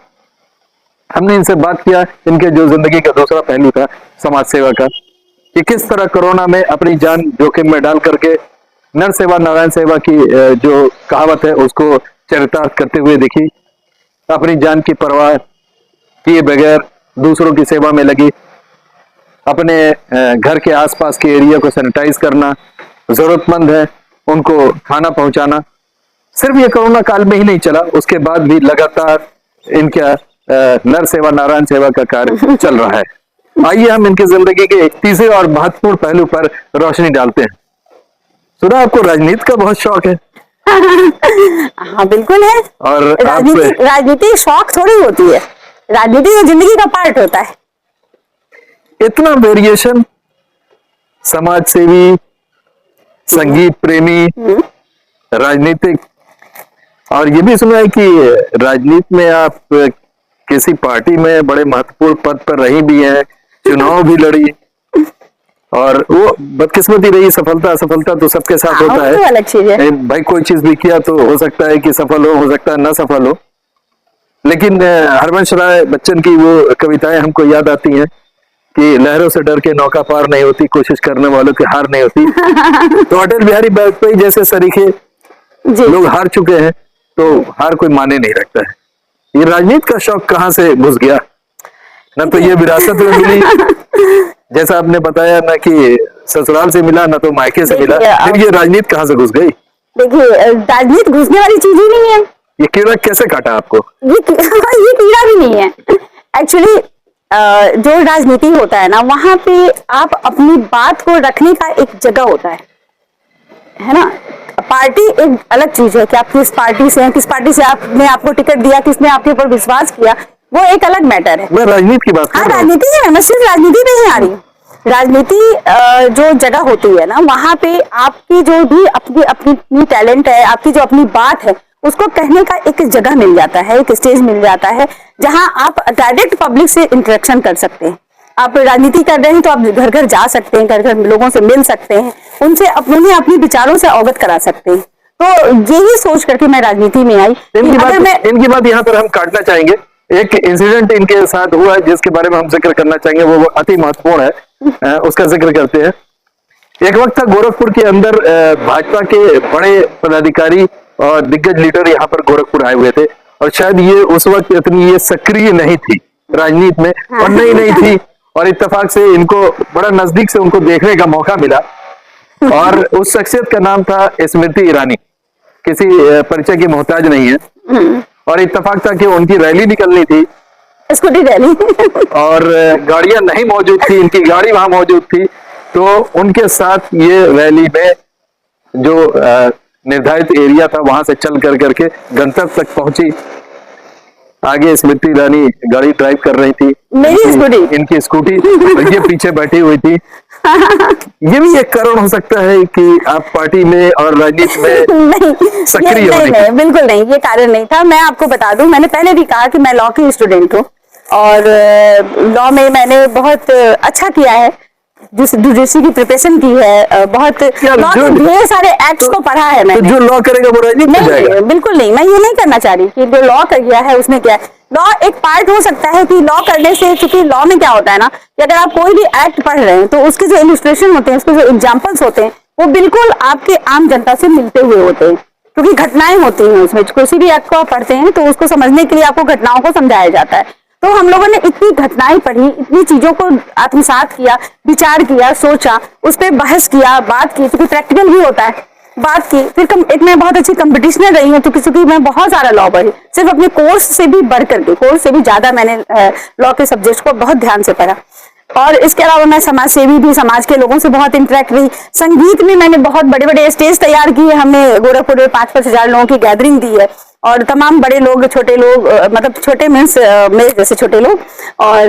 हमने इनसे बात किया इनके जो जिंदगी का दूसरा पहलू था समाज सेवा का, कि किस तरह कोरोना में अपनी जान जोखिम में डाल करके नर सेवा नारायण सेवा की जो कहावत है उसको चरितार्थ करते हुए देखी। अपनी जान की परवाह किए बगैर दूसरों की सेवा में लगी। अपने घर के आसपास के एरिया को सैनिटाइज करना, जरूरतमंद है उनको खाना पहुंचाना। सिर्फ ये कोरोना काल में ही नहीं चला, उसके बाद भी लगातार इनका नर सेवा नारायण सेवा का कार्य चल रहा है। आइए हम इनकी जिंदगी के तीसरे और महत्वपूर्ण पहलू पर रोशनी डालते हैं। सुना आपको राजनीति का बहुत शौक है? हाँ बिल्कुल है। और राजनीति शौक थोड़ी होती है, राजनीति तो जिंदगी का पार्ट होता है। इतना वेरिएशन, समाज सेवी, संगीत प्रेमी, राजनीतिक, और ये भी सुना है कि राजनीति में आप किसी पार्टी में बड़े महत्वपूर्ण पद पर रही भी हैं, चुनाव भी लड़ी, और वो बदकिस्मती रही। सफलता असफलता तो सबके साथ होता है, अलग चीज है भाई। कोई चीज भी किया तो हो सकता है कि सफल हो सकता है ना सफल हो। लेकिन हरवंश राय बच्चन की वो कविताएं हमको याद आती हैं कि लहरों से डर के नौका पार नहीं होती, कोशिश करने वालों की हार नहीं होती। तो अटल बिहारी वाजपेयी जैसे सरीखे लोग हार चुके हैं तो हार कोई माने नहीं रखता है। ये राजनीति का शौक कहाँ से घुस गया? ना तो ये विरासत में मिली जैसा आपने बताया, ना कि ससुराल से मिला, ना तो मायके से मिला, फिर ये राजनीति कहाँ से घुस गई? देखिए राजनीति घुसने वाली चीज ही नहीं है। ये कीड़ा कैसे काटा आपको? ये कीड़ा भी नहीं है एक्चुअली। जो राजनीति होता है ना, वहां पे आप अपनी बात को रखने का एक जगह होता है ना। पार्टी एक अलग चीज है कि आप किस पार्टी से हैं, किस पार्टी से आपने आपको टिकट दिया, किसने आपके ऊपर विश्वास किया, वो एक अलग मैटर है। मैं राजनीति की बात कर हाँ, रहा हूं। राजनीति है, मैं सिर्फ राजनीति पे ही आ रही हूँ। राजनीति जो जगह होती है ना, वहां पे आपकी जो भी अपनी अपनी टैलेंट है, आपकी जो अपनी बात है, उसको कहने का एक जगह मिल जाता है, एक स्टेज मिल जाता है, जहां आप डायरेक्ट पब्लिक से इंटरेक्शन कर सकते हैं। आप राजनीति कर रहे हैं तो आप घर घर जा सकते हैं, घर घर लोगों से मिल सकते हैं, उनसे अपने विचारों से अवगत करा सकते हैं। तो यही सोच करके मैं राजनीति में आई। इनकी बात यहाँ पर हम काटना चाहेंगे। एक इंसिडेंट इनके साथ हुआ है जिसके बारे में हम जिक्र करना चाहेंगे, वो अति महत्वपूर्ण है, उसका जिक्र करते हैं। एक वक्त था गोरखपुर के अंदर भाजपा के बड़े पदाधिकारी और दिग्गज लीडर यहाँ पर गोरखपुर आए हुए थे, और शायद ये उस वक्त इतनी ये सक्रिय नहीं थी राजनीति में, और नहीं थी, और इत्तेफाक से इनको बड़ा नजदीक से उनको देखने का मौका मिला। और उस शख्सियत का नाम था स्मृति ईरानी, किसी परिचय की मोहताज नहीं है। और इत्तेफाक था कि उनकी रैली निकलनी थी, स्कूटी रैली और गाड़ियां नहीं मौजूद थी, इनकी गाड़ी वहां मौजूद थी। तो उनके साथ ये रैली में जो निर्धारित एरिया था वहां से चल करके गंतव्य तक पहुंची। आगे स्मृति ईरानी गाड़ी ड्राइव कर रही थी, मेरी स्कूटी, इनकी स्कूटी, और ये पीछे बैठी हुई थी। ये भी एक कारण हो सकता है कि आप पार्टी में और राजनीति में नहीं, सक्रिय हो। नहीं, बिल्कुल नहीं, ये कारण नहीं था। मैं आपको बता दूं, मैंने पहले भी कहा कि मैं लॉ की स्टूडेंट हूँ, और लॉ में मैंने बहुत अच्छा किया है, जुडिशरी की प्रिपरेशन की है, बहुत लॉ के ढेर सारे एक्ट्स को पढ़ा है मैंने। तो जो लॉ करेगा वो राजनीति में जाएगा? बिल्कुल नहीं, मैं ये नहीं करना चाह रही कि जो लॉ कर गया है उसने क्या है। लॉ एक पार्ट हो सकता है कि लॉ करने से, क्योंकि लॉ में क्या होता है ना, कि अगर आप कोई भी एक्ट पढ़ रहे हैं तो उसके जो इलस्ट्रेशन होते हैं, उसके जो एग्जाम्पल्स होते हैं, वो बिल्कुल आपके आम जनता से मिलते हुए होते हैं, क्योंकि घटनाएं होती हैं उसमें। किसी भी एक्ट को आप पढ़ते हैं तो उसको समझने के लिए आपको घटनाओं को समझाया जाता है। तो हम लोगों ने इतनी घटनाएं पढ़ी, इतनी चीजों को आत्मसात किया, विचार किया, सोचा, उस पर बहस किया, बात की, क्योंकि प्रैक्टिकल भी होता है, बात की। फिर एक मैं बहुत अच्छी कंपटीशनर रही हूँ, तो क्योंकि मैं बहुत सारा लॉ पढ़ी, सिर्फ अपने कोर्स से भी बढ़ करके, कोर्स से भी ज्यादा मैंने लॉ के सब्जेक्ट को बहुत ध्यान से पढ़ा। और इसके अलावा मैं समाज सेवी भी, समाज के लोगों से बहुत इंटरेक्ट रही। संगीत में मैंने बहुत बड़े बड़े स्टेज तैयार किए, हमने गोरखपुर में 5-5 हजार लोगों की गैदरिंग दी है, और तमाम बड़े लोग, छोटे लोग, मतलब छोटे मीन्स मेरे जैसे छोटे लोग, और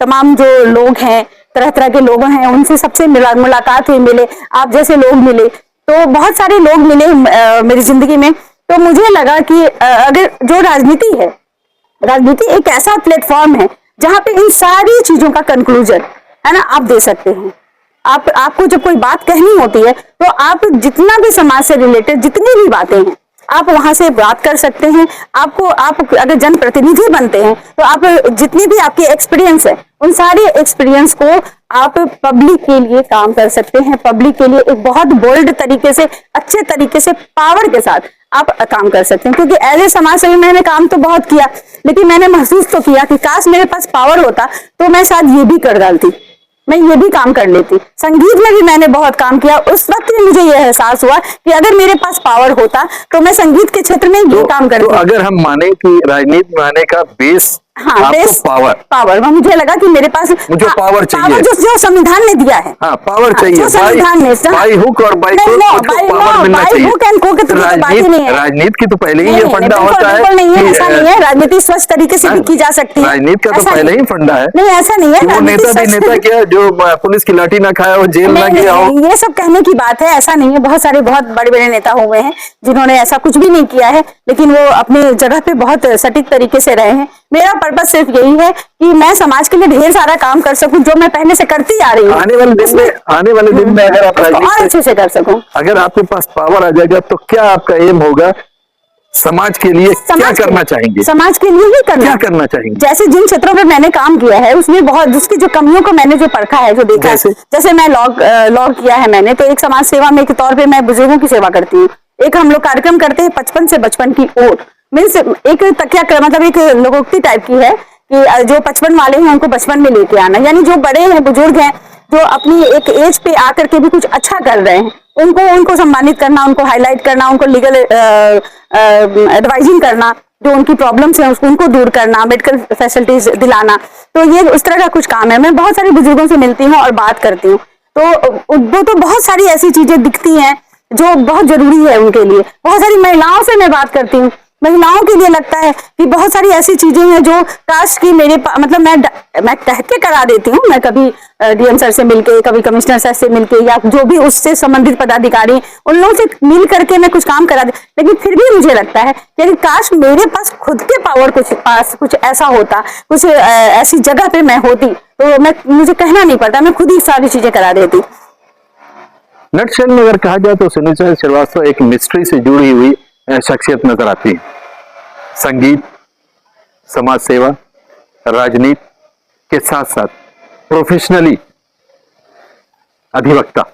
तमाम जो लोग हैं, तरह तरह के लोग हैं, उनसे सबसे मुलाकात हुई, मिले, आप जैसे लोग मिले, तो बहुत सारे लोग मिले मेरी जिंदगी में। तो मुझे लगा कि अगर जो राजनीति है, राजनीति एक ऐसा प्लेटफॉर्म है जहां पे इन सारी चीजों का कंक्लूजन है ना, आप दे सकते हैं। आपको जब कोई बात कहनी होती है तो आप जितना भी समाज से रिलेटेड जितनी भी बातें हैं, आप वहां से बात कर सकते हैं। आप अगर जनप्रतिनिधि बनते हैं तो आप जितनी भी आपकी एक्सपीरियंस है, उन सारे एक्सपीरियंस को आप पब्लिक के लिए काम कर सकते हैं। पब्लिक के लिए एक बहुत बोल्ड तरीके से, अच्छे तरीके से, पावर के साथ आप काम कर सकते हैं। क्योंकि एज ए समाज सेवी मैंने काम तो बहुत किया, लेकिन मैंने महसूस तो किया कि काश मेरे पास पावर होता तो मैं शायद ये भी कर डालती, मैं ये भी काम कर लेती। संगीत में भी मैंने बहुत काम किया। उस वक्त भी मुझे यह एहसास हुआ कि अगर मेरे पास पावर होता तो मैं संगीत के क्षेत्र में ये काम करती। तो अगर हम माने कि राजनीति में आने का बेस, हाँ, बेस पावर, मुझे लगा कि मेरे पास मुझे पावर चाहिए, जो संविधान ने दिया है। हाँ, पावर चाहिए, जो संविधान ने, बाई हुक और बाई क्रोक पावर मिलना चाहिए। राजनीति की तो पहले ही ये फंडा होता है। नहीं है, ऐसा नहीं है। राजनीति स्वच्छ तरीके से भी की जा सकती है। राजनीति का तो पहले ही फंडा है। नहीं, ऐसा नहीं है। वो नेता भी नेता क्या, जो पुलिस की लाठी ना खाया हो, जेल ना गया हो, ये सब कहने की बात है, ऐसा नहीं है। बहुत सारे बहुत बड़े बड़े नेता हुए हैं जिन्होंने ऐसा कुछ भी नहीं किया है, लेकिन वो अपनी जगह पे बहुत सटीक तरीके से रहे हैं। मेरा पर्पस सिर्फ यही है कि मैं समाज के लिए ढेर सारा काम कर सकूं, जो मैं पहले से करती आ रही हूँ। आने वाले दिन में अगर आप और अच्छे से कर सकूं, अगर आपके पास पावर आ जाएगा तो क्या आपका एम होगा? समाज के लिए क्या करना चाहेंगे? समाज के लिए ही क्या करना चाहेंगे? जैसे जिन क्षेत्रों में मैंने काम किया है उसमें बहुत, जिसकी जो कमियों को मैंने जो परखा है, जो देखा है, जैसे मैं लॉ किया है मैंने, तो एक समाज सेवा में के तौर पे मैं बुजुर्गों की सेवा करती हूँ। एक हम लोग कार्यक्रम करते हैं 55 से बचपन की ओर, मीन्स एक तकिया, मतलब एक लोकोक्ति टाइप की है कि जो 55 वाले हैं उनको बचपन में लेके आना, यानी जो बड़े हैं, बुजुर्ग हैं, जो अपनी एक एज पे आकर के भी कुछ अच्छा कर रहे हैं, उनको सम्मानित करना, उनको हाईलाइट करना, उनको लीगल एडवाइजिंग करना, जो उनकी प्रॉब्लम्स हैं उसको उनको दूर करना, मेडिकल फैसिलिटीज दिलाना। तो ये उस तरह का कुछ काम है। मैं बहुत सारे बुजुर्गों से मिलती हूँ और बात करती हूँ, तो वो तो बहुत सारी ऐसी चीजें दिखती हैं जो बहुत जरूरी है उनके लिए। बहुत सारी महिलाओं से मैं बात करती हूँ, महिलाओं के लिए लगता है कि बहुत सारी ऐसी चीजें हैं जो काश की मेरे मतलब मैं कह के करा देती हूँ। मैं कभी डीएम सर से मिलके, कभी कमिश्नर सर से मिलके, या जो भी उससे संबंधित पदाधिकारी, उन लोगों से मिल करके मैं कुछ काम करा दे, लेकिन फिर भी मुझे लगता है कि काश मेरे पास खुद के पावर कुछ ऐसा होता, कुछ ऐसी जगह पे मैं होती, तो मुझे कहना नहीं पड़ता, मैं खुद ही सारी चीजें करा देती। नटशेल में अगर कहा जाए तो सुनीता श्रीवास्तव एक मिस्ट्री से जुड़ी हुई शख्सियत नजर आती है। संगीत, समाज सेवा, राजनीति के साथ साथ प्रोफेशनली अधिवक्ता,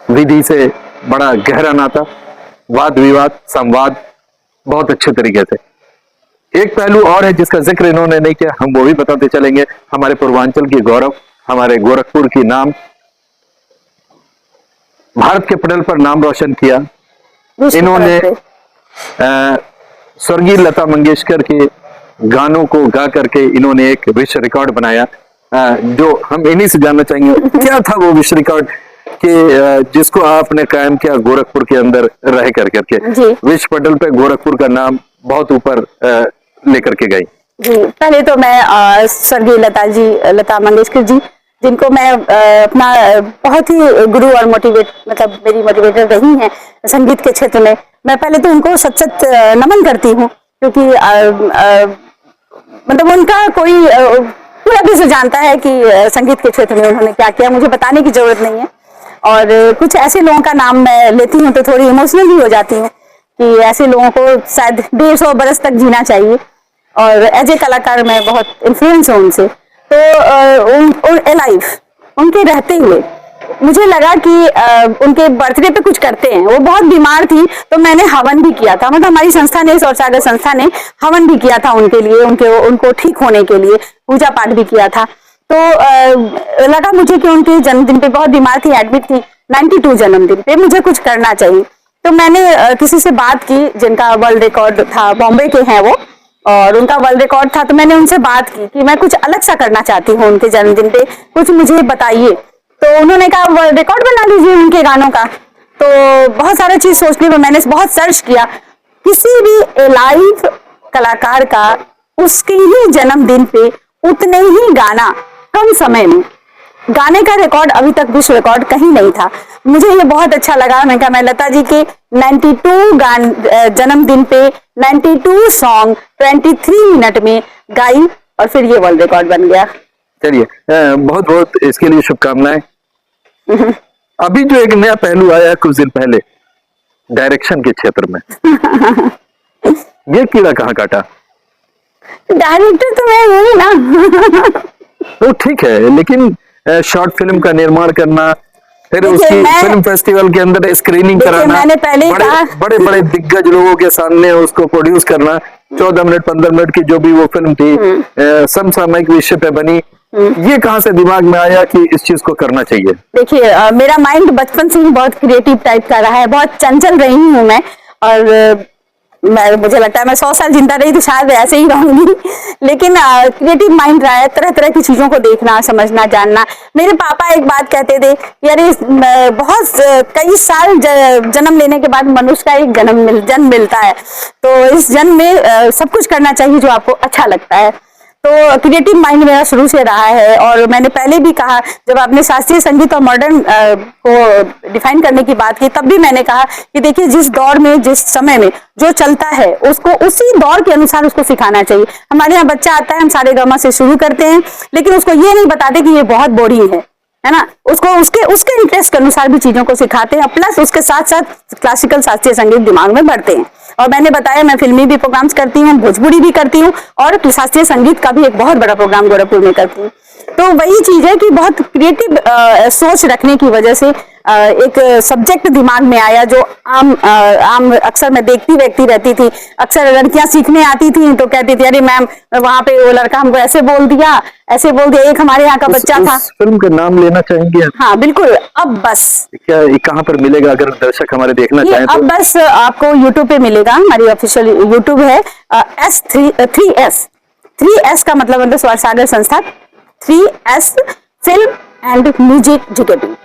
विधि से बड़ा गहरा नाता, वाद विवाद संवाद बहुत अच्छे तरीके से। एक पहलू और है जिसका जिक्र इन्होंने नहीं किया, हम वो भी बताते चलेंगे। हमारे पूर्वांचल की गौरव, हमारे गोरखपुर की नाम, भारत के पटल पर नाम रोशन किया इन्होंने। स्वर्गीय लता मंगेशकर के गानों को गा करके इन्होंने एक विश्व रिकॉर्ड बनाया, जो हम इन्हीं से जानना चाहेंगे क्या था वो विश्व रिकॉर्ड कि जिसको आपने कायम किया गोरखपुर के अंदर रह करके। विश्व पटल पे गोरखपुर का नाम बहुत ऊपर लेकर के गई। जी, पहले तो मैं स्वर्गीय लता मंगेशकर जी, जिनको मैं अपना बहुत ही गुरु और मतलब मेरी मोटिवेटर रही हैं संगीत के क्षेत्र में, मैं पहले तो उनको सच नमन करती हूँ, क्योंकि मतलब उनका कोई पूरा विश्व जानता है कि संगीत के क्षेत्र में उन्होंने क्या किया, मुझे बताने की जरूरत नहीं है। और कुछ ऐसे लोगों का नाम मैं लेती हूँ तो थोड़ी इमोशनल भी हो जाती हूँ कि ऐसे लोगों को शायद 150 बरस तक जीना चाहिए, और एज ए कलाकार मैं बहुत इन्फ्लुएंस हूँ उनसे। तो एलाइव उनके रहते हुए मुझे लगा कि उनके बर्थडे पे कुछ करते हैं। वो बहुत बीमार थी तो मैंने हवन भी किया था, मतलब हमारी संस्था ने, सौरसागर संस्था ने हवन भी किया था उनके लिए, उनको ठीक होने के लिए पूजा पाठ भी किया था। तो लगा मुझे कि उनके जन्मदिन पे, बहुत बीमार थी, एडमिट थी, 92 जन्मदिन पे मुझे कुछ करना चाहिए। तो मैंने किसी से बात की जिनका वर्ल्ड रिकॉर्ड था, बॉम्बे के हैं वो, और उनका वर्ल्ड रिकॉर्ड था। तो मैंने उनसे बात की कि मैं कुछ अलग सा करना चाहती हूँ उनके जन्मदिन पे, कुछ मुझे बताइए। तो उन्होंने कहा वर्ल्ड रिकॉर्ड बना लीजिए उनके गानों का। तो बहुत सारा चीज सोचने में मैंने बहुत सर्च किया, किसी भी लाइव कलाकार का उसके ही जन्मदिन पे उतने ही गाना कम समय में गाने का रिकॉर्ड अभी तक विश्व रिकॉर्ड कहीं नहीं था। मुझे ये बहुत अच्छा लगा। मैं कहा मैं लता जी के 92 जन्मदिन पे 92 सॉन्ग 23 मिनट में गाई, और फिर ये वर्ल्ड रिकॉर्ड बन गया। चलिए, बहुत बहुत इसके लिए शुभकामनाएं। अभी जो एक नया पहलू आया कुछ दिन पहले डायरेक्शन के क्षेत्र में, ये कीड़ा कहाँ काटा? डायरेक्टर तो मैं हूँ ना। तो ठीक है, लेकिन शॉर्ट फिल्म का निर्माण करना, फिर उसकी फिल्म फेस्टिवल के अंदर स्क्रीनिंग कराना, मैंने पहले बड़े बड़े दिग्गज लोगों के सामने उसको प्रोड्यूस करना, 14 मिनट 15 मिनट की जो भी वो फिल्म थी समसामयिक विषय पे बनी, ये कहाँ से दिमाग में आया कि इस चीज को करना चाहिए? देखिए, मेरा माइंड बचपन से ही बहुत क्रिएटिव टाइप का रहा है, बहुत चंचल रही हूँ मैं, और मुझे लगता है मैं 100 साल जिंदा रही तो शायद ऐसे ही रहूंगी। लेकिन क्रिएटिव माइंड रहा है, तरह तरह की चीजों को देखना, समझना, जानना। मेरे पापा एक बात कहते थे, यार बहुत कई साल जन्म लेने के बाद मनुष्य का एक जन्म मिलता है, तो इस जन्म में सब कुछ करना चाहिए जो आपको अच्छा लगता है। तो क्रिएटिव माइंड मेरा शुरू से रहा है। और मैंने पहले भी कहा, जब आपने शास्त्रीय संगीत और मॉडर्न को डिफाइन करने की बात की, तब भी मैंने कहा कि देखिए, जिस दौर में, जिस समय में जो चलता है उसको उसी दौर के अनुसार उसको सिखाना चाहिए। हमारे यहाँ बच्चा आता है, हम सारे गामा से शुरू करते हैं, लेकिन उसको ये नहीं बताते कि ये बहुत बोरिंग है ना। उसको उसके इंटरेस्ट के अनुसार भी चीजों को सिखाते हैं, प्लस उसके साथ साथ क्लासिकल शास्त्रीय संगीत दिमाग में बढ़ते हैं। और मैंने बताया, मैं फिल्मी भी प्रोग्राम्स करती हूँ, भोजपुरी भी करती हूँ, और शास्त्रीय संगीत का भी एक बहुत बड़ा प्रोग्राम गोरखपुर में करती हूँ। तो वही चीज है कि बहुत क्रिएटिव सोच रखने की वजह से एक सब्जेक्ट दिमाग में आया जो आम अक्सर मैं देखती व्यक्ति रहती थी। अक्सर लड़कियां सीखने आती थी तो कहती थी अरे मैम वहां पे वो लड़का हमको ऐसे बोल दिया। एक हमारे यहाँ का बच्चा था। फिल्म का नाम लेना चाहेंगे? हाँ बिल्कुल। अब बस क्या ये कहाँ पर मिलेगा अगर दर्शक हमारे देखना चाहें तो? अब बस आपको यूट्यूब पे मिलेगा। हमारी ऑफिशियल यूट्यूब है S3S का मतलब होता है स्वर सागर संस्था, 3S film and music educative.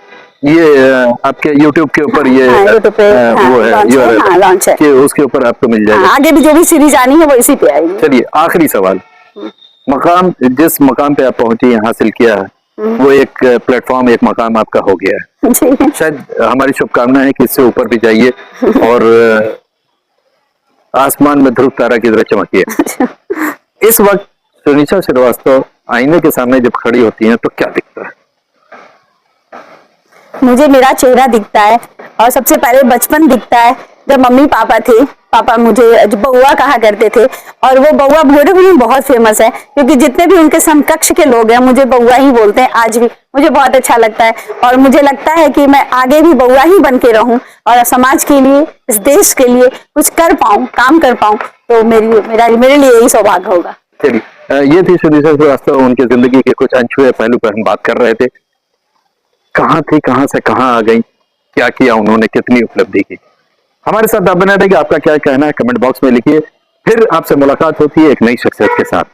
ये आपके YouTube के ऊपर ये YouTube पे वो है लॉन्च है कि उसके ऊपर आपको मिल जाएगा। आगे भी जो भी सीरीज आनी है वो इसी पे आएगी। चलिए आखिरी सवाल, मकाम जिस मकाम पे आप पहुंची हासिल किया है वो एक प्लेटफॉर्म एक मकाम आपका हो गया है। जी। शायद हमारी शुभकामना है कि इससे ऊपर भी जाइए और आसमान में ध्रुव तारा की तरह चमकिए। इस वक्त सुनीता श्रीवास्तव आईने के सामने जब खड़ी होती हैं तो क्या दिखता है? मुझे मेरा चेहरा दिखता है और सबसे पहले बचपन दिखता है जब मम्मी पापा थे। पापा मुझे बउआ कहा करते थे और वो बउआ गोरखपुर में बहुत फेमस है क्योंकि जितने भी उनके समकक्ष के लोग हैं मुझे बउआ ही बोलते हैं। आज भी मुझे बहुत अच्छा लगता है और मुझे लगता है कि मैं आगे भी बउआ ही बन के रहूं और समाज के लिए, इस देश के लिए कुछ कर पाऊं, काम कर पाऊं, तो मेरे लिए यही सौभाग्य होगा। चलिए ये थी सुनीता श्रीवास्तव, उनकी जिंदगी के कुछ अनछुए पहलू पर हम बात कर रहे थे। कहाँ थी, कहाँ से कहाँ आ गई, क्या किया उन्होंने, कितनी उपलब्धि की। हमारे साथ आप बने रहिए। आपका क्या कहना है कमेंट बॉक्स में लिखिए। फिर आपसे मुलाकात होती है एक नई शख्सियत के साथ।